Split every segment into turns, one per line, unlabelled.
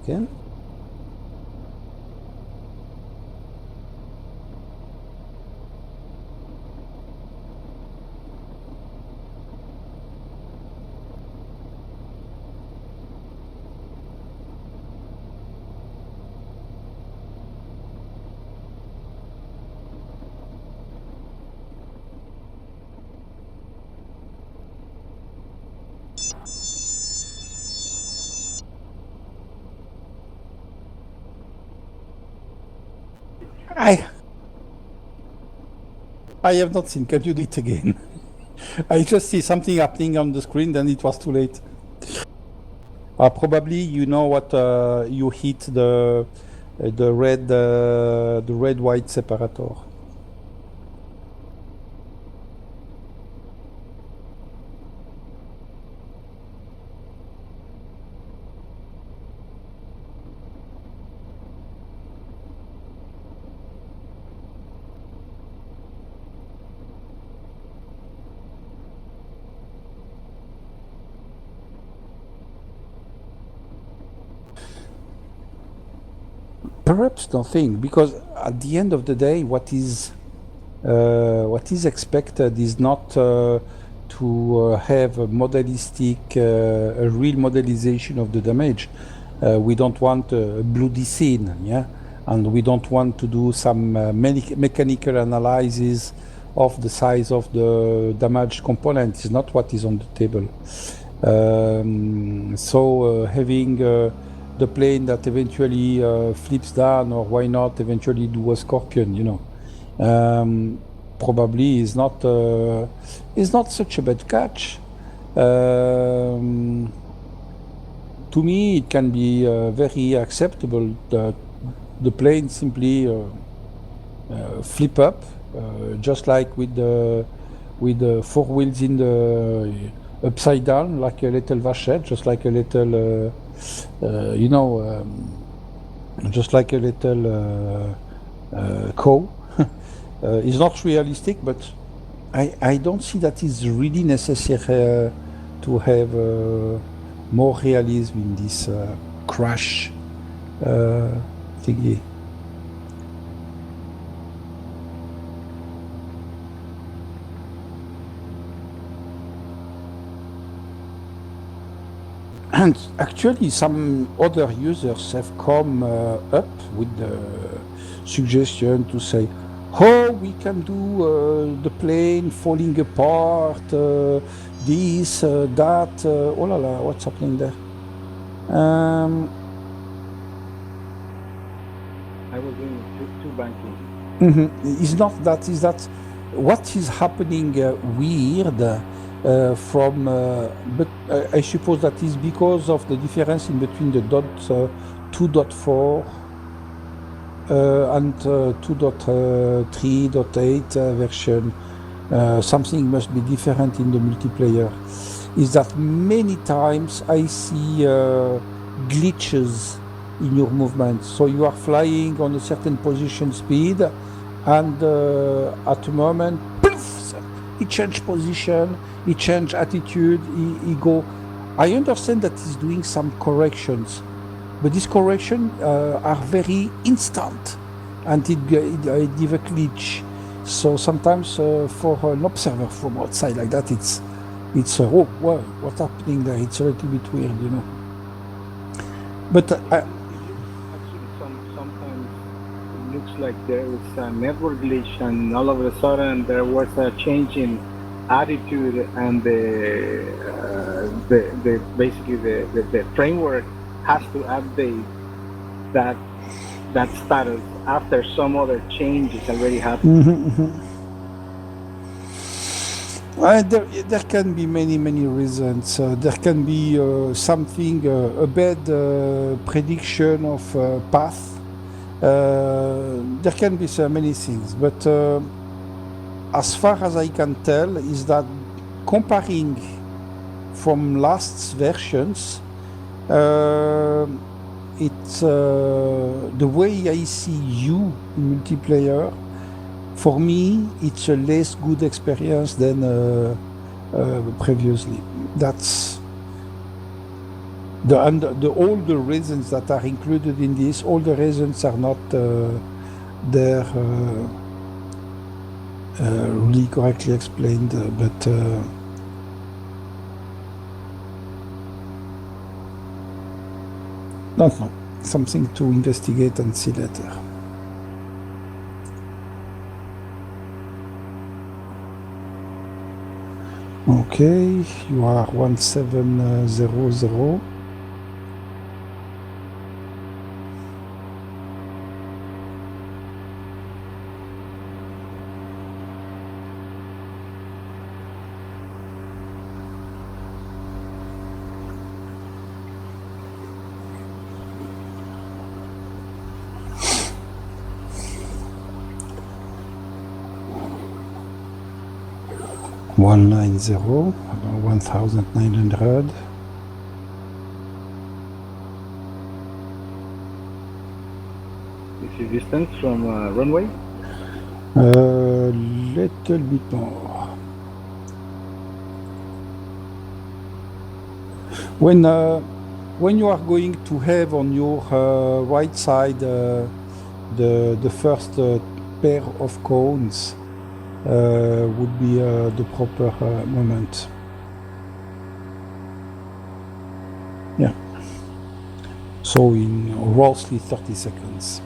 Okay. I I have not seen. Can you do it again? I just see something happening on the screen, then it was too late. Probably you know what you hit the red white separator. Perhaps nothing, because at the end of the day, what is expected is not to have a modelistic, a real modelization of the damage. We don't want a bloody scene, yeah, and we don't want to do some mechanical analysis of the size of the damaged component. It's not what is on the table. So having the plane that eventually flips down, or why not eventually do a scorpion, you know, probably is not such a bad catch. To me, it can be very acceptable. The plane simply flip up, just like with the four wheels in the upside down, like a little vachette, just like a little, you know, just like a little cow. It's not realistic, but I don't see that it's really necessary to have more realism in this crash thingy. And actually, some other users have come up with the suggestion to say, oh, we can do the plane falling apart, this, that, oh la la, what's happening there?
I was doing two banking.
It's not that, is that what is happening weird from, but I suppose that is because of the difference in between the 2.4 and 2.3.8 version. Something must be different in the multiplayer. Is that many times I see glitches in your movement. So you are flying on a certain position speed, and at a moment, poof, he changed position, he changed attitude, he go. I understand that he's doing some corrections, but these corrections are very instant, and it give a glitch. So sometimes for an observer from outside like that, it's oh, wow, what's happening there? It's a little bit weird, you know. But
Actually, sometimes it looks like there is a network glitch, and all of a sudden there was a change in attitude, and basically the framework has to update that status after some other change is already happened.
there can be many reasons. There can be something, a bad prediction of path. There can be so many things, but as far as I can tell, is that comparing from last versions, it's the way I see you in multiplayer. For me, it's a less good experience than previously. That's All the reasons that are included in this, all the reasons are not there really correctly explained, but don't know. Something to investigate and see later. Okay, you are 1700. One 1900.
This is distance from runway?
Little bit more. When you are going to have on your right side the first pair of cones, would be the proper moment. Yeah. So in roughly 30 seconds.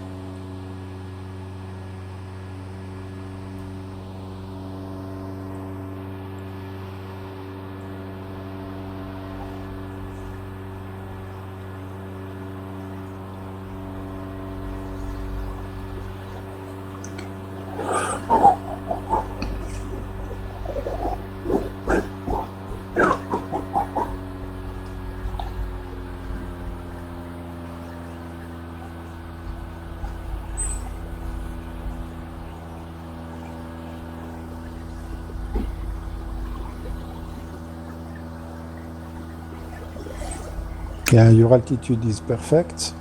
Yeah, your altitude is perfect.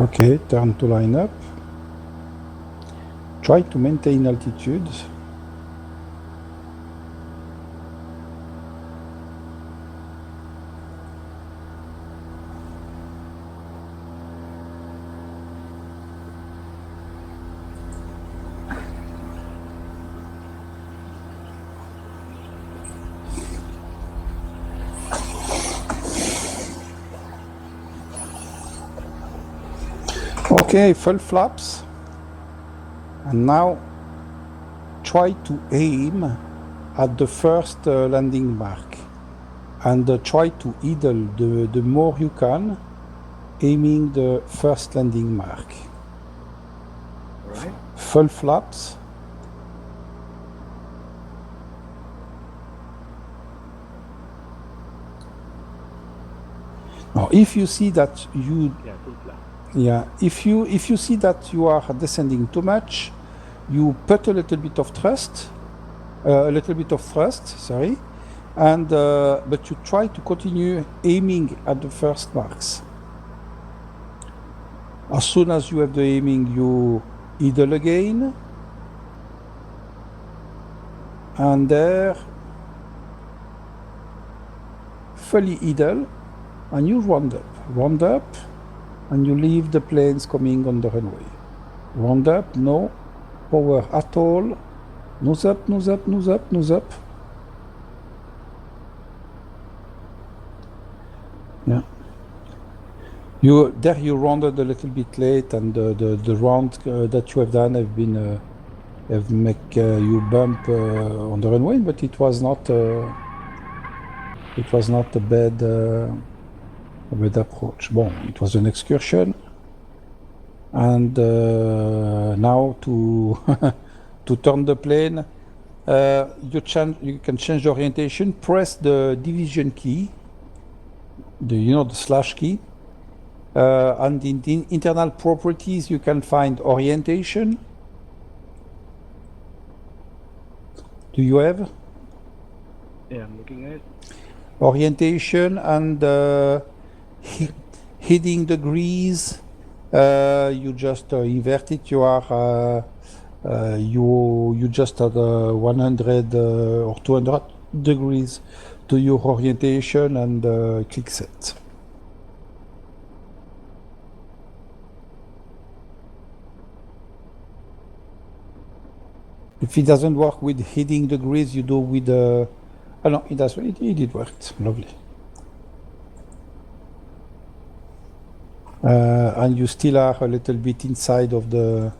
Okay, turn to line up. Try to maintain altitude. Okay, full flaps. And now try to aim at the first landing mark. And try to idle the more you can, aiming the first landing mark.
Right.
Full flaps. Now, if you see that you
full flap.
Yeah, if you see that you are descending too much, you put a little bit of thrust, sorry, and but you try to continue aiming at the first marks. As soon as you have the aiming, you idle again, and there, fully idle, and you round up. And you leave the planes coming on the runway. Round up, no power at all. Nose up, nose up, nose up, nose up. Yeah. You rounded a little bit late, and the round that you have done have make you bump on the runway, but it was not a bad. With approach. Bon, it was an excursion, and now to to turn the plane, you can change the orientation. Press the division key, the slash key, and in the internal properties you can find orientation. Do you have?
Yeah, I'm looking at it.
Orientation and heading degrees, you just invert it. You are you just add 100 or 200 degrees to your orientation and click set. If it doesn't work with heading degrees, you do with oh no, it does. It worked. Lovely. And you still are a little bit inside of the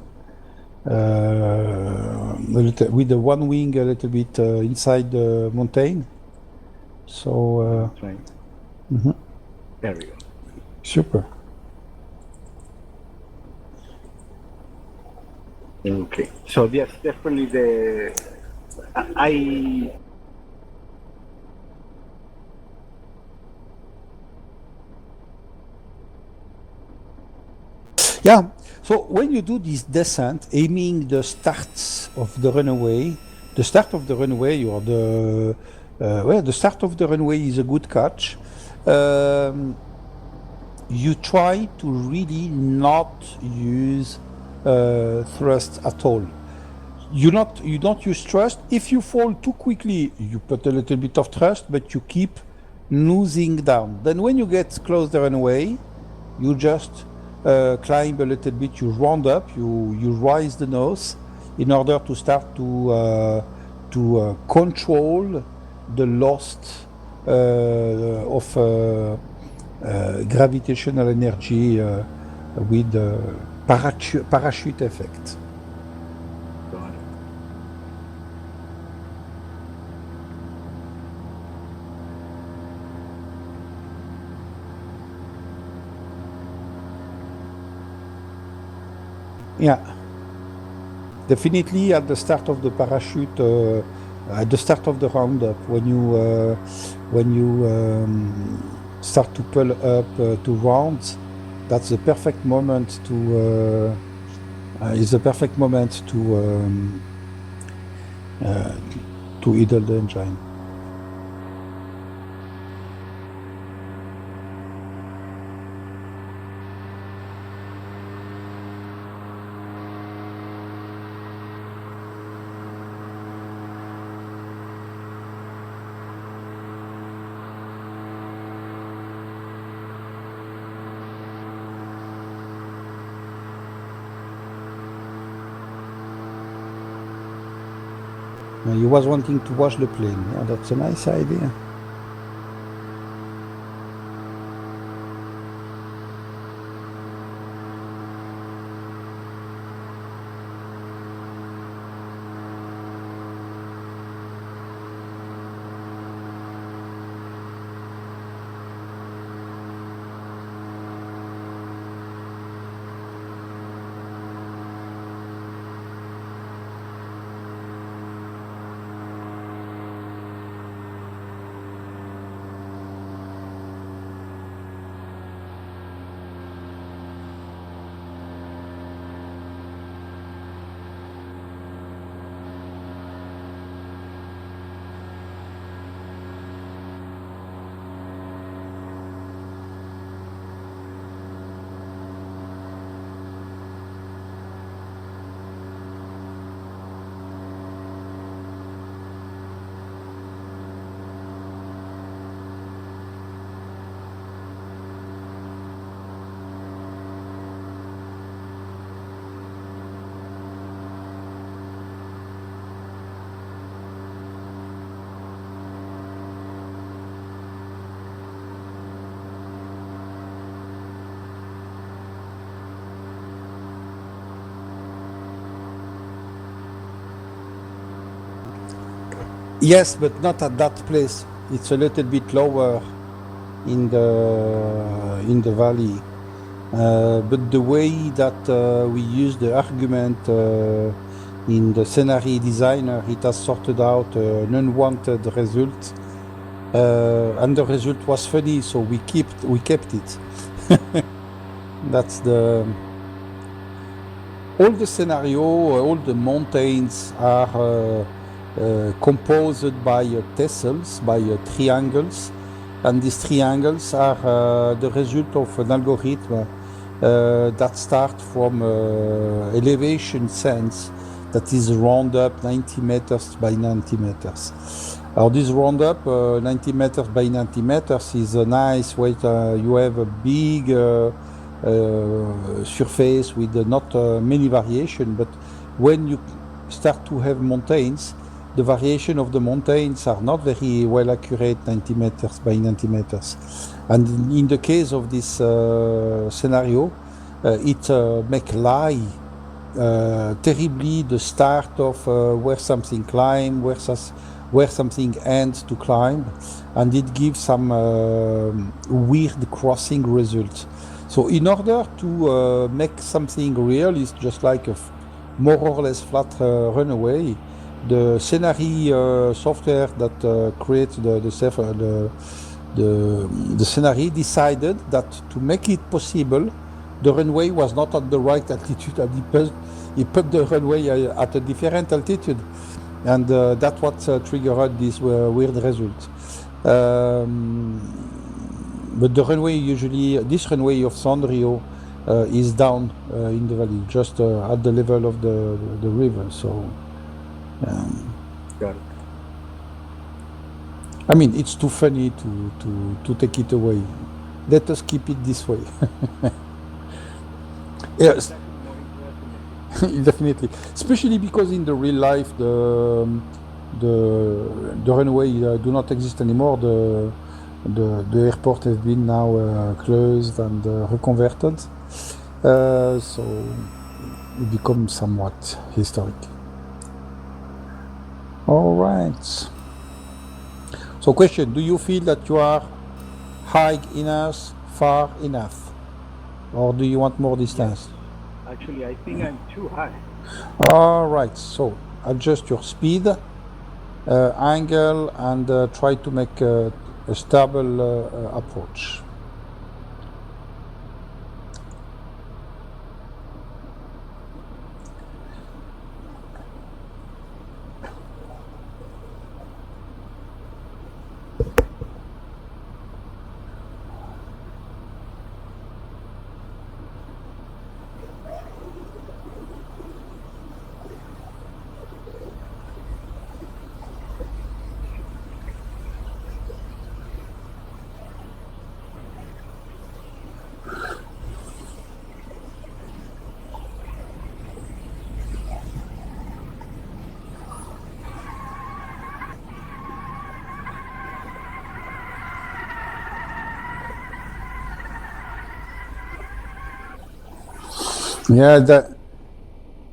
with the one wing a little bit inside the mountain. So
That's right.
mhm.
There we go.
Super.
Okay. So yes, definitely I
Yeah. So when you do this descent, aiming the start of the runway, the start of the runway or the start of the runway is a good catch. You try to really not use thrust at all. You don't use thrust. If you fall too quickly, you put a little bit of thrust, but you keep losing down. Then when you get close the runway, you just climb a little bit. You round up. You rise the nose in order to start to control the loss of gravitational energy with parachute effect.
got it.
Yeah, definitely at the start of the parachute, at the start of the roundup, when you start to pull up to rounds, that's the perfect moment to is the perfect moment to idle the engine. You was wanting to watch the plane. Yeah, that's a nice idea. Yes, but not at that place. It's a little bit lower in the valley. But the way that we use the argument in the scenario designer, it has sorted out an unwanted result, and the result was funny, so we kept it. That's all the scenario, all the mountains are composed by tessels, by triangles, and these triangles are the result of an algorithm that starts from elevation sense that is round up 90 meters by 90 meters. This round up 90 meters by 90 meters is a nice way you have a big surface with not many variation, but when you start to have mountains, the variation of the mountains are not very well accurate 90 meters by 90 meters. And in the case of this scenario, it make lie terribly the start of where something climb, where something ends to climb, and it gives some weird crossing results. So in order to make something real, it's just like a more or less flat runway. The scenario software that creates the scenario decided that to make it possible, the runway was not at the right altitude, and he put the runway at a different altitude, and that's what triggered this weird result. But the runway usually, this runway of Sondrio is down in the valley, just at the level of the river. So,
Got it.
I mean, it's too funny to take it away. Let us keep it this way. Yes, definitely. Especially because in the real life, the runway do not exist anymore. The airport has been now closed and reconverted, so it becomes somewhat historic. All right. So, question: do you feel that you are high enough, far enough, or do you want more distance?
Actually, I think I'm too high.
All right. So, adjust your speed, angle, and try to make a stable approach. Yeah,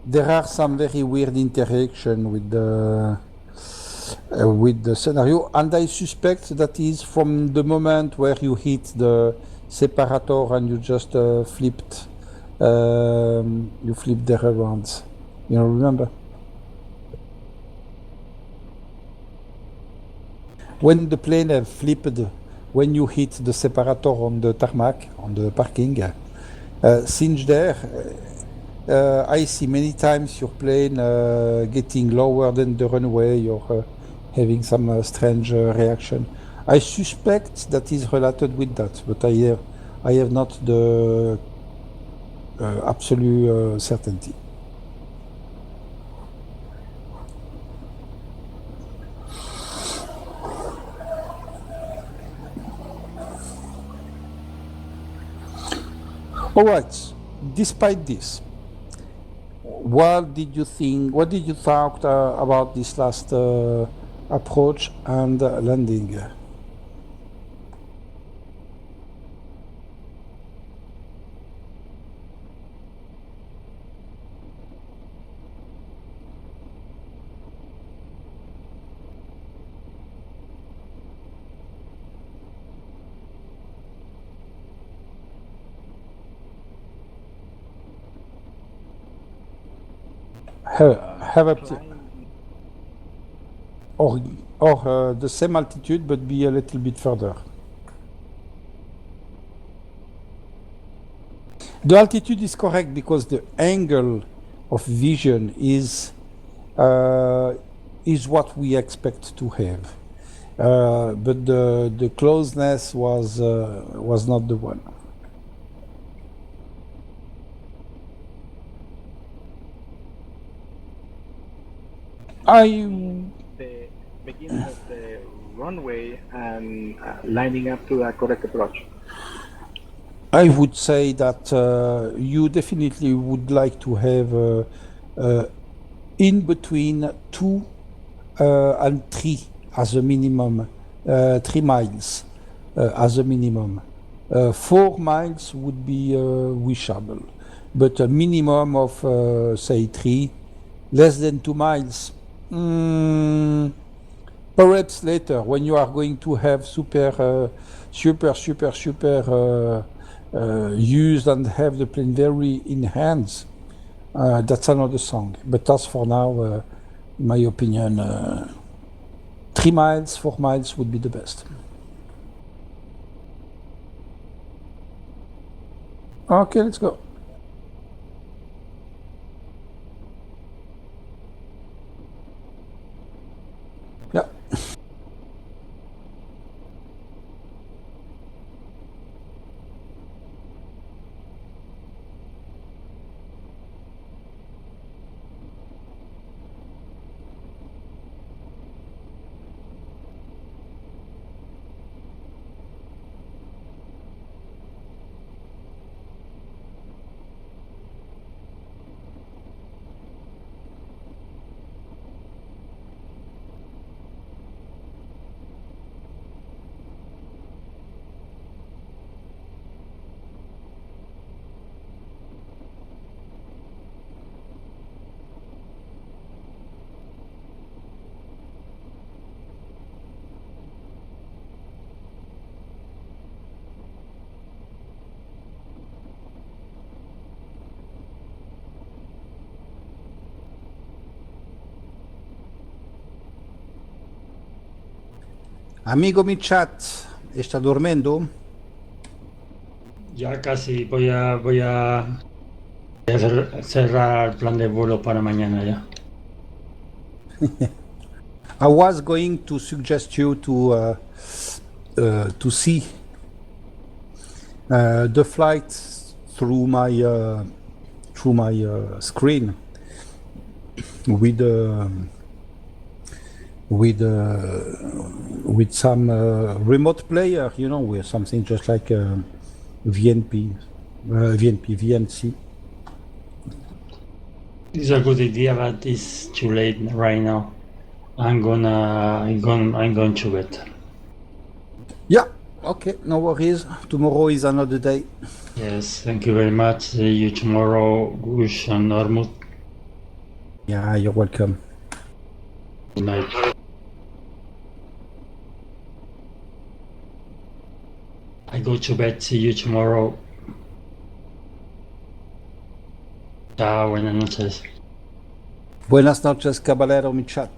there are some very weird interaction with the scenario, and I suspect that is from the moment where you hit the separator and you just flipped the around. You know, remember? When the plane have flipped, when you hit the separator on the tarmac, on the parking, since there, I see many times your plane getting lower than the runway or having some strange reaction. I suspect that is related with that, but I have not the absolute certainty. All right. Despite this, what did you think? What did you talk about this last approach and landing? Have a or the same altitude but be a little bit further. The altitude is correct because the angle of vision is what we expect to have, but the closeness was not the one. I
the beginning of the runway and lining up to a correct approach.
I would say that you definitely would like to have in between 2 and 3 as a minimum, 3 miles as a minimum. 4 miles would be wishable, but a minimum of say 3, less than 2 miles. Perhaps later, when you are going to have super used and have the plane very in hands, that's another song. But as for now, in my opinion, 3 miles, 4 miles would be the best. Okay, let's go. Yeah. Amigo mi chat, ¿está durmiendo?
Ya casi voy a cerrar el plan de vuelo para mañana ya.
I was going to suggest you to see the flight through my screen with some remote player, you know, with something just like VNC.
It's a good idea, but it's too late right now. I'm going to bed.
Yeah, okay, no worries. Tomorrow is another day.
Yes, thank you very much. See you tomorrow, Gush and Normut.
Yeah, you're welcome.
Good night. I go to bed. See you tomorrow. Ciao, buenas noches.
Buenas noches, caballero mi chat.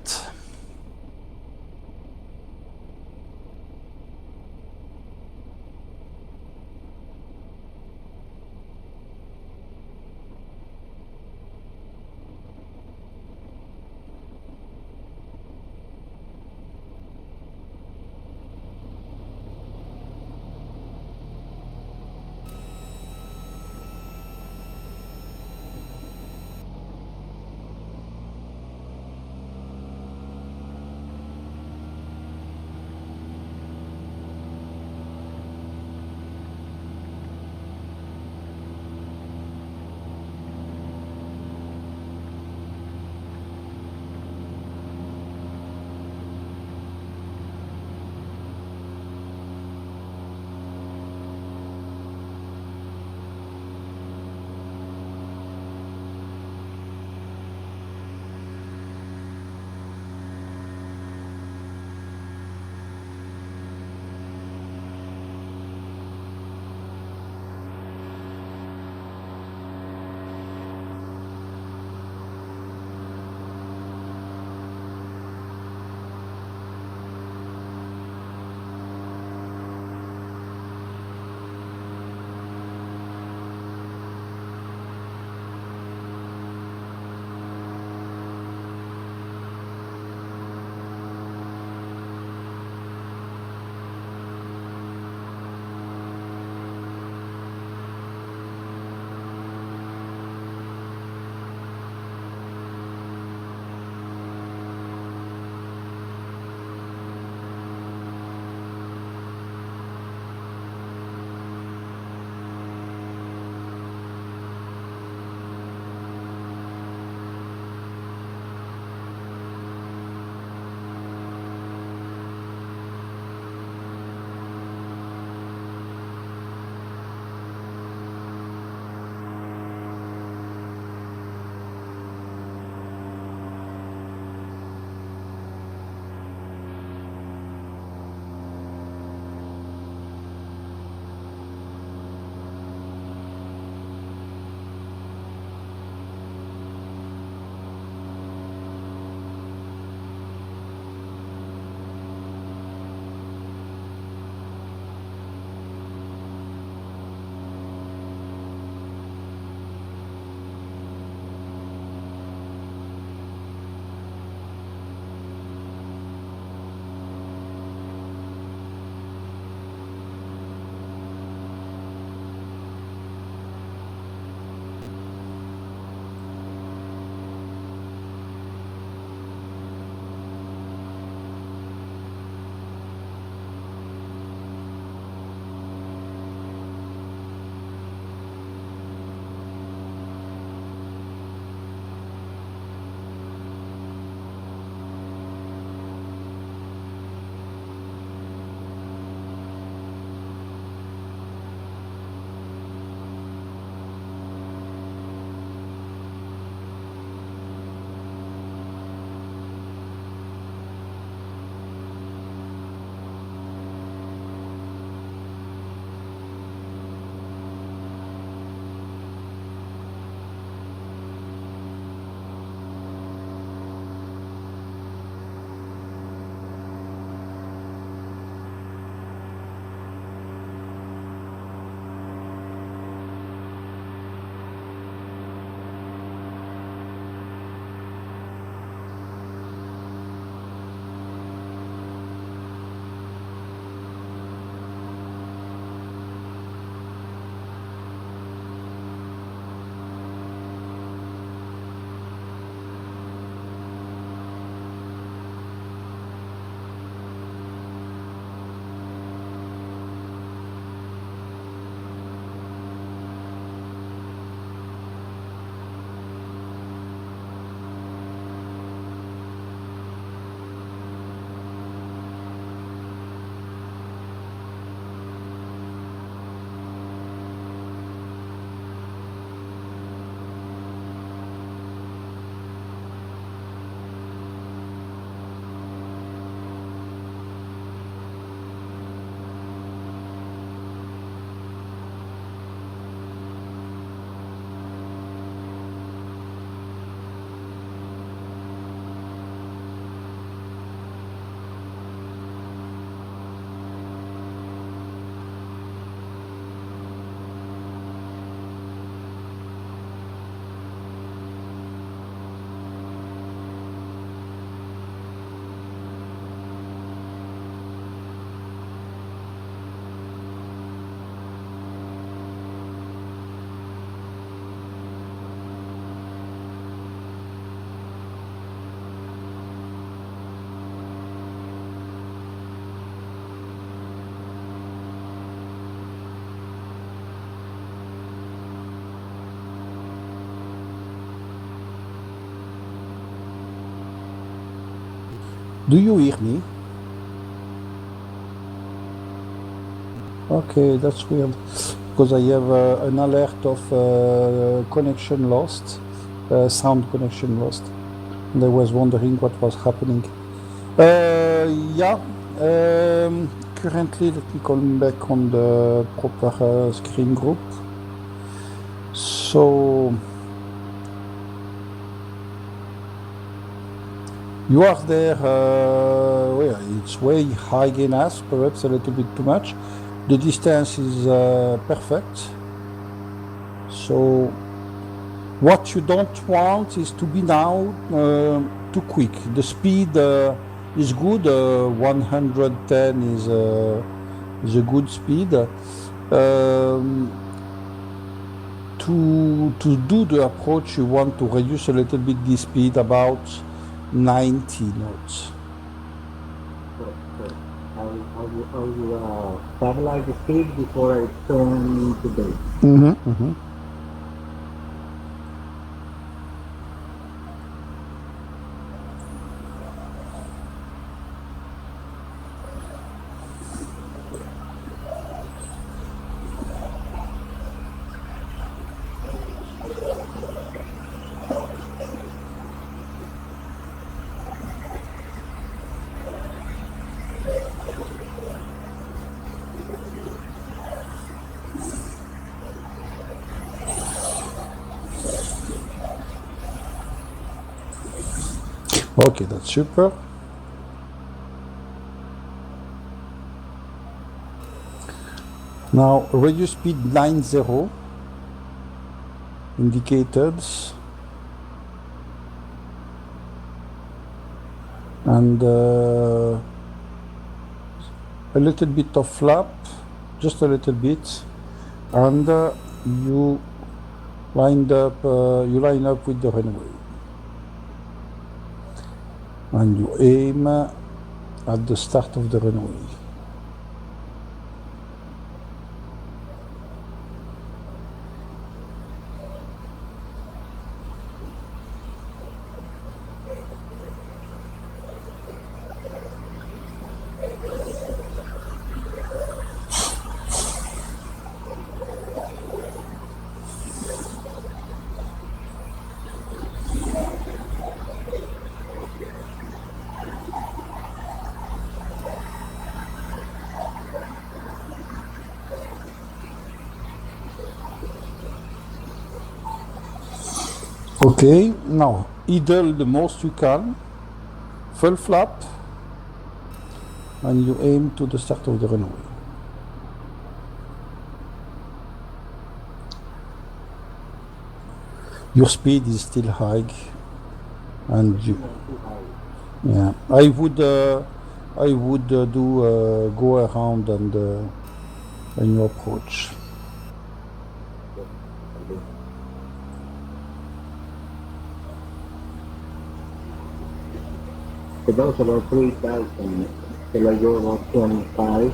Do you hear me? Okay, that's weird. Because I have an alert of connection lost, sound connection lost. And I was wondering what was happening. Yeah, currently, let me come back on the proper screen group. So, you are there, well, it's way high gain as, perhaps a little bit too much. The distance is perfect. So, what you don't want is to be now too quick. The speed is good, 110 is a good speed. To do the approach, you want to reduce a little bit the speed, about 90 knots.
I will stabilize the speed before I turn to base.
Okay, that's super. Now, radio speed 90 indicated, and a little bit of flap, just a little bit, and you line up with the runway, and you aim at the start of the runway. Okay, now idle the most you can, full flap, and you aim to the start of the runway. Your speed is still high, and you, yeah, I would do go around and you approach.
So that was about 3,000. Till I go about 25.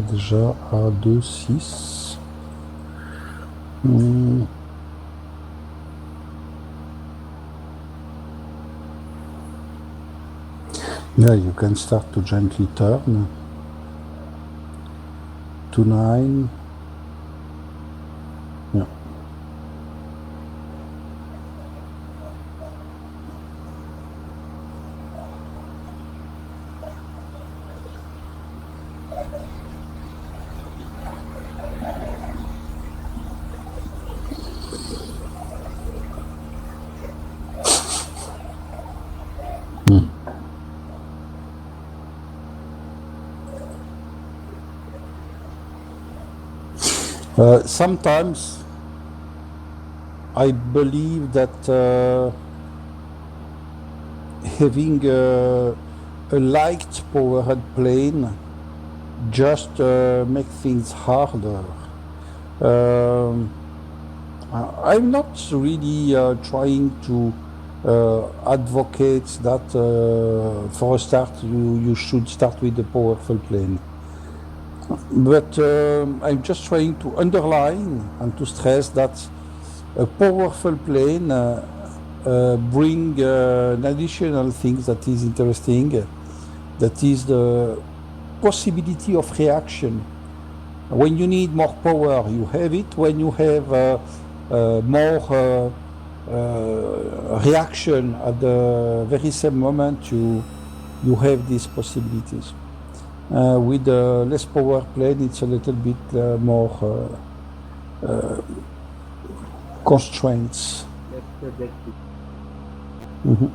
est déjà à 2-6. Yeah, you can start to gently turn to 9. Yeah. Sometimes I believe that having a light powered plane just make things harder. I'm not really trying to advocate that for a start you should start with a powerful plane. But I'm just trying to underline and to stress that a powerful plane bring an additional thing that is interesting, that is the possibility of reaction. When you need more power, you have it. When you have more reaction at the very same moment, you have these possibilities. With a less power plane, it's a little bit more constraints.
Let's project it.
Mhm.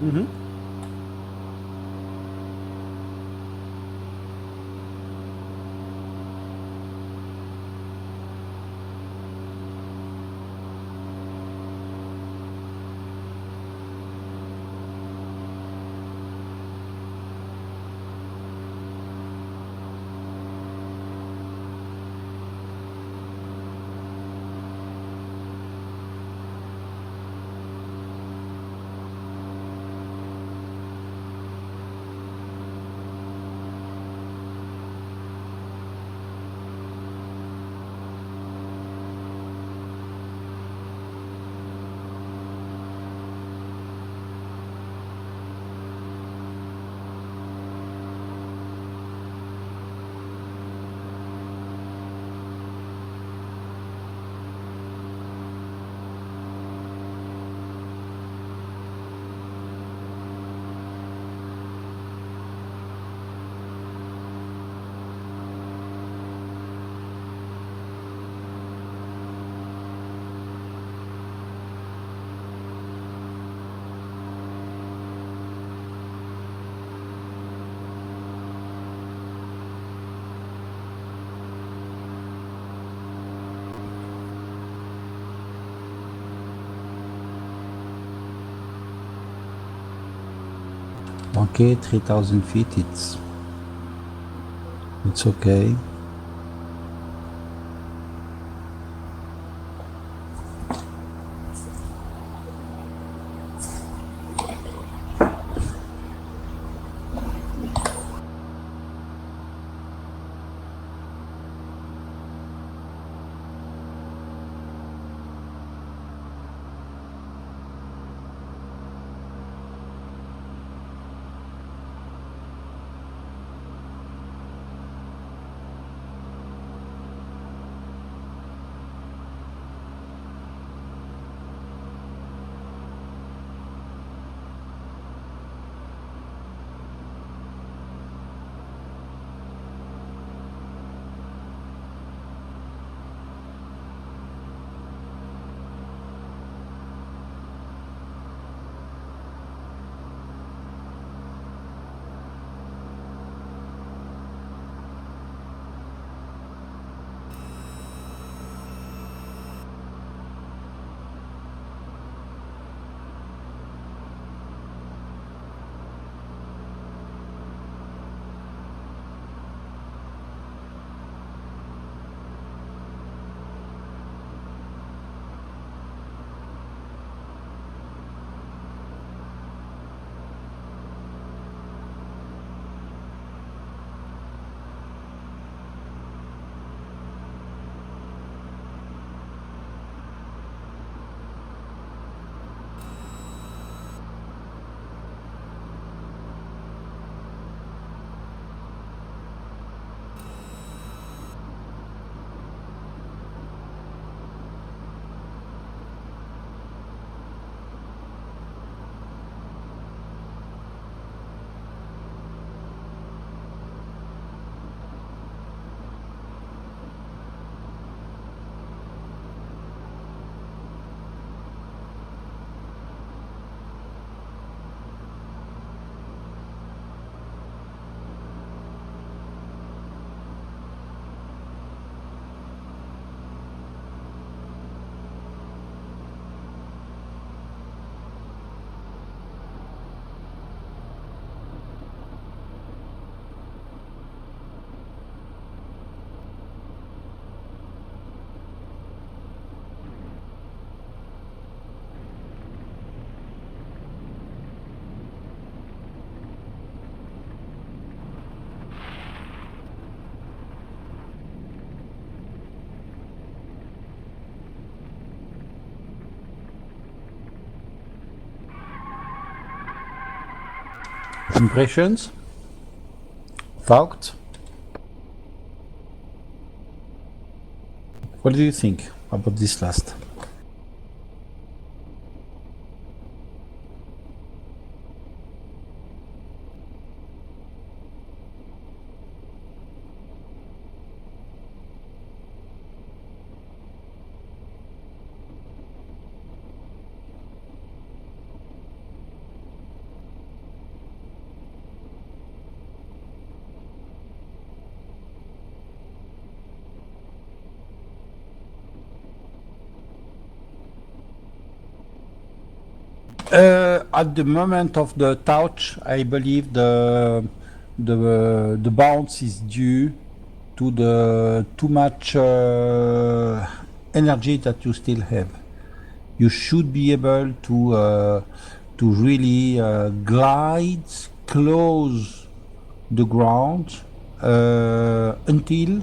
Mhm. Okay, 3,000 feet, it's okay. Impressions? Thoughts? What do you think about this last? At the moment of the touch, I believe the bounce is due to the too much energy that you still have. You should be able to really glide close the ground until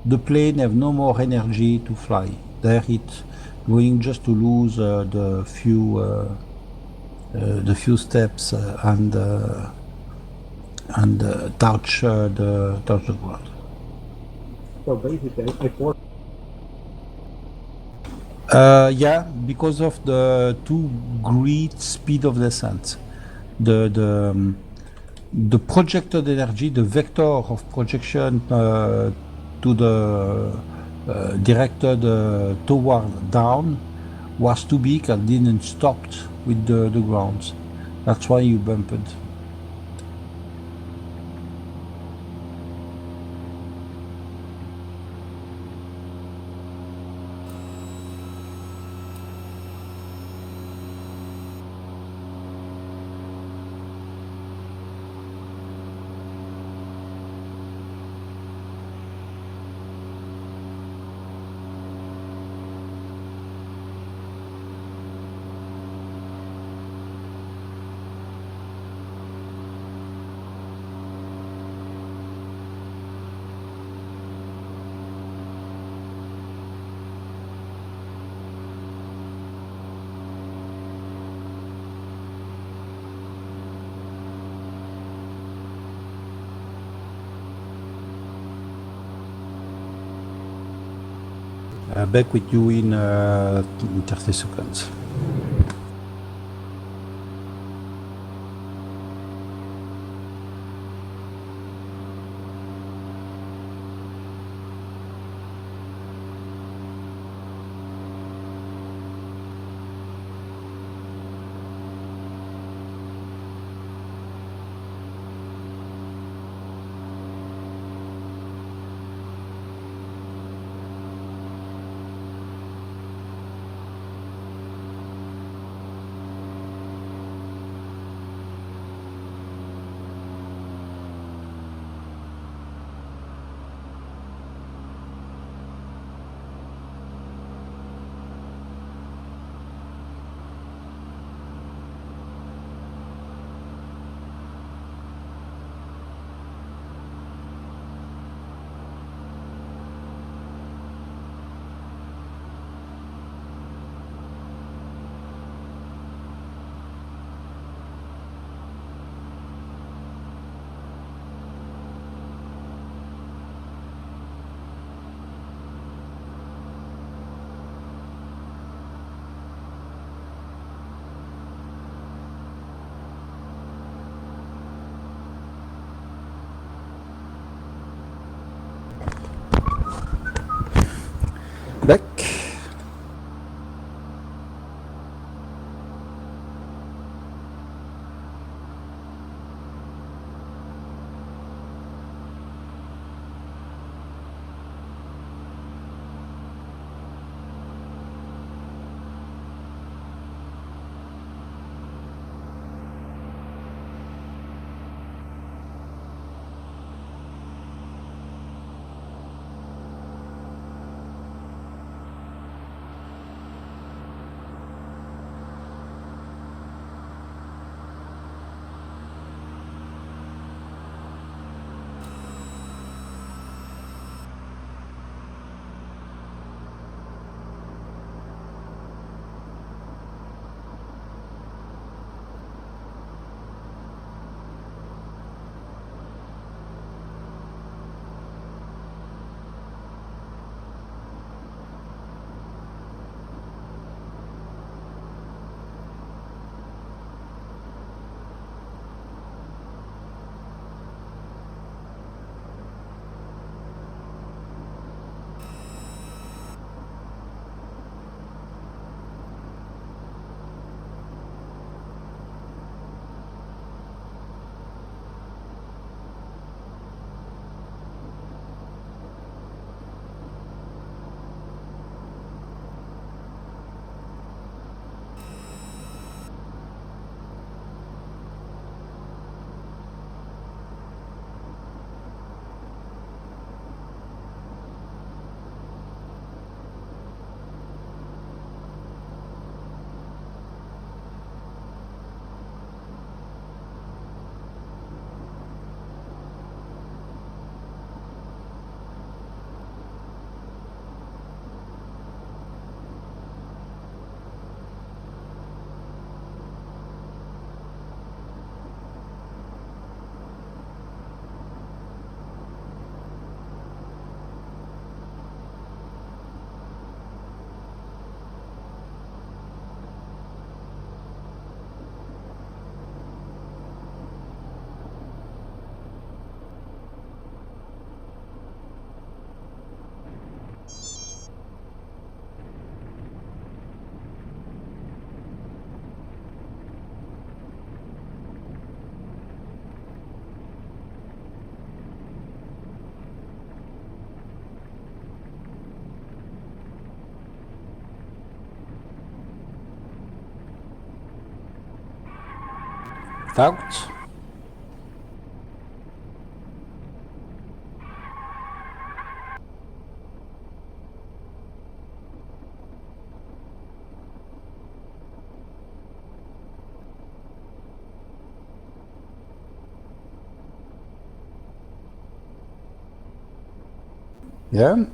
the plane have no more energy to fly. There it going just to lose the few steps and touch the ground.
So basically, I forced.
Yeah, because of the too great speed of descent, the projected energy, the vector of projection to the directed toward down was too big and didn't stop with the ground. That's why you bumped. Back with you in 30 seconds. Back. Out. Yeah.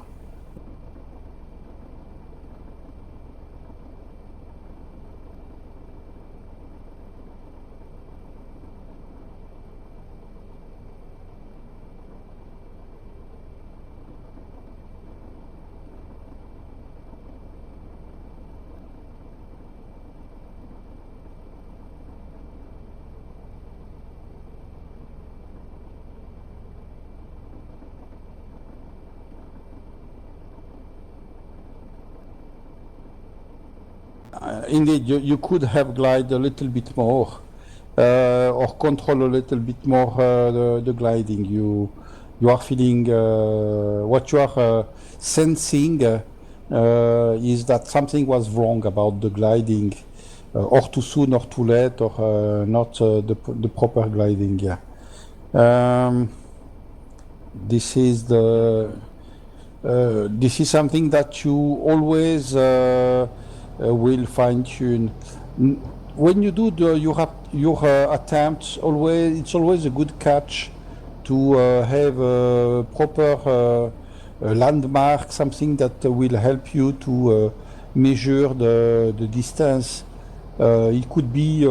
indeed, you could have glide a little bit more, or control a little bit more the gliding. You are feeling what you are sensing is that something was wrong about the gliding, or too soon or too late, or not the proper gliding. Yeah. This is this is something that you always will fine tune. When you do your attempts, it's always a good catch to have a proper landmark, something that will help you to measure the distance. It could be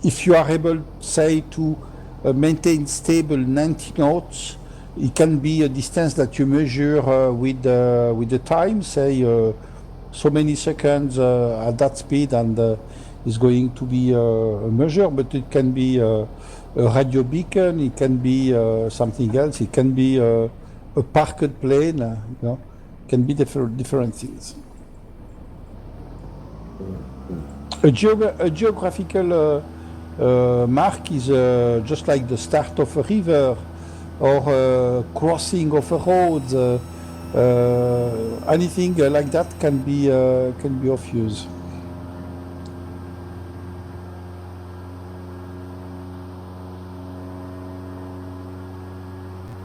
if you are able, say, to maintain stable 90 knots. It can be a distance that you measure with the time, say so many seconds at that speed, and is going to be a measure. But it can be a radio beacon, it can be something else, it can be a parked plane. It can be different things. A geographical mark is just like the start of a river, or crossing of a road. Anything like that can be of use.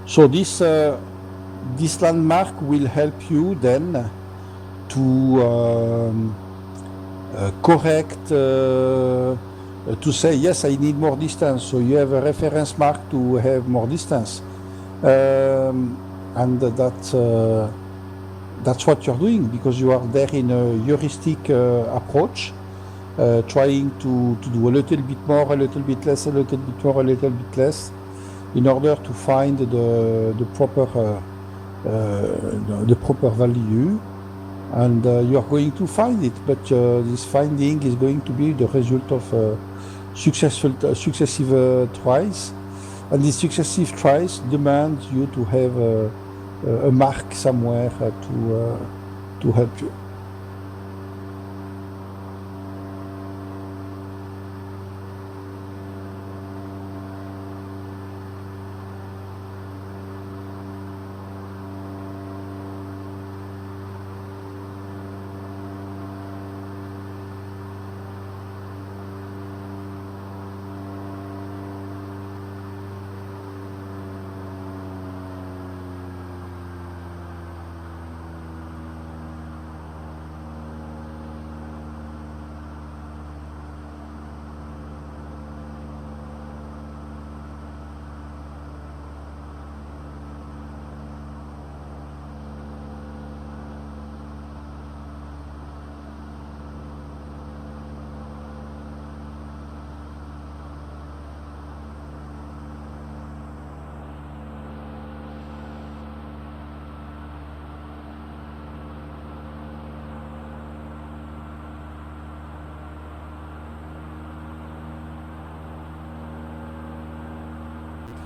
So this landmark will help you then to correct, to say, yes, I need more distance. So you have a reference mark to have more distance. And that's what you're doing, because you are there in a heuristic approach, trying to do a little bit more, a little bit less, a little bit more, a little bit less, in order to find the proper value. And you are going to find it, but this finding is going to be the result of successive tries, and these successive tries demand you to have a mark somewhere to help you.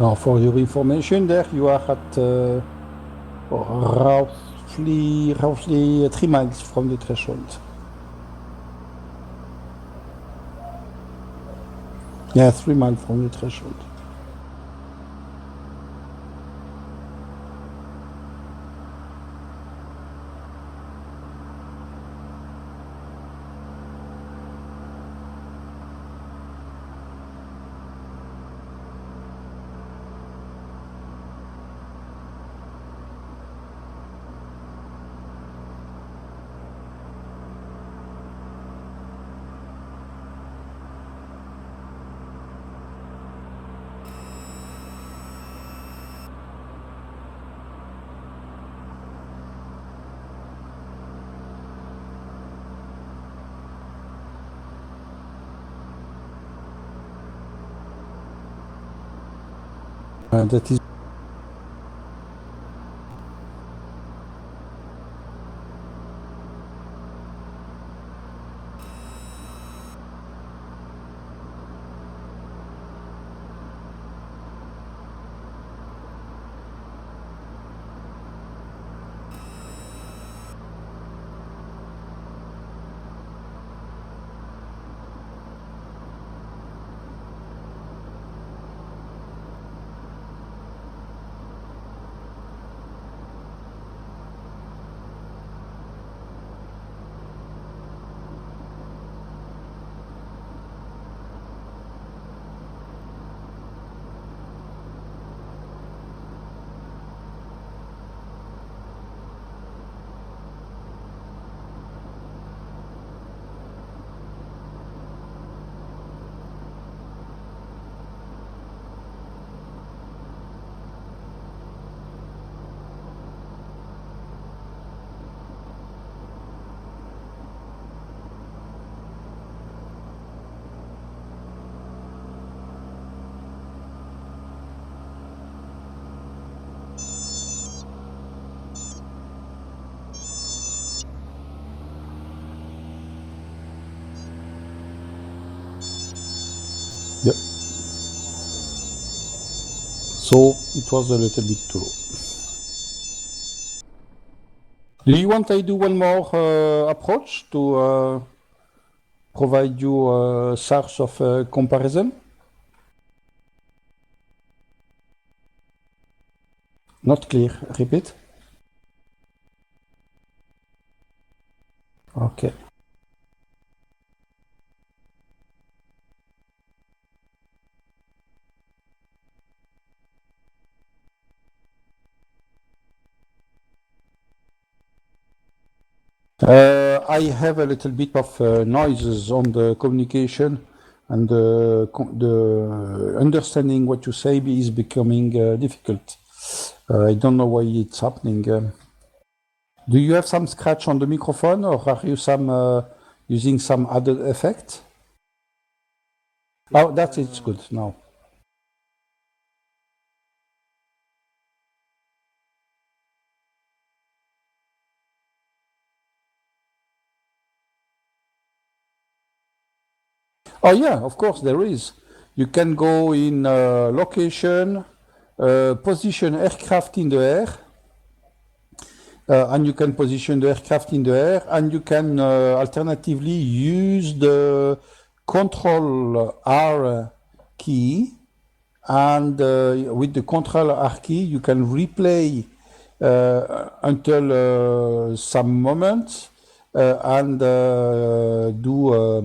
Now, for your information, there you are at roughly 3 miles from the threshold. Yeah, 3 miles from the threshold. That is Yep. So it was a little bit too low. Do you want I do one more approach to provide you a source of comparison? Not clear. Repeat. Okay. I have a little bit of noises on the communication, and the understanding what you say is becoming difficult. I don't know why it's happening. Do you have some scratch on the microphone, or are you using some other effect? Oh, that's it's good now. Oh yeah, of course there is. You can go in location, position aircraft in the air, and you can position the aircraft in the air, and you can alternatively use the Control R key, and with the Control R key you can replay until some moment and do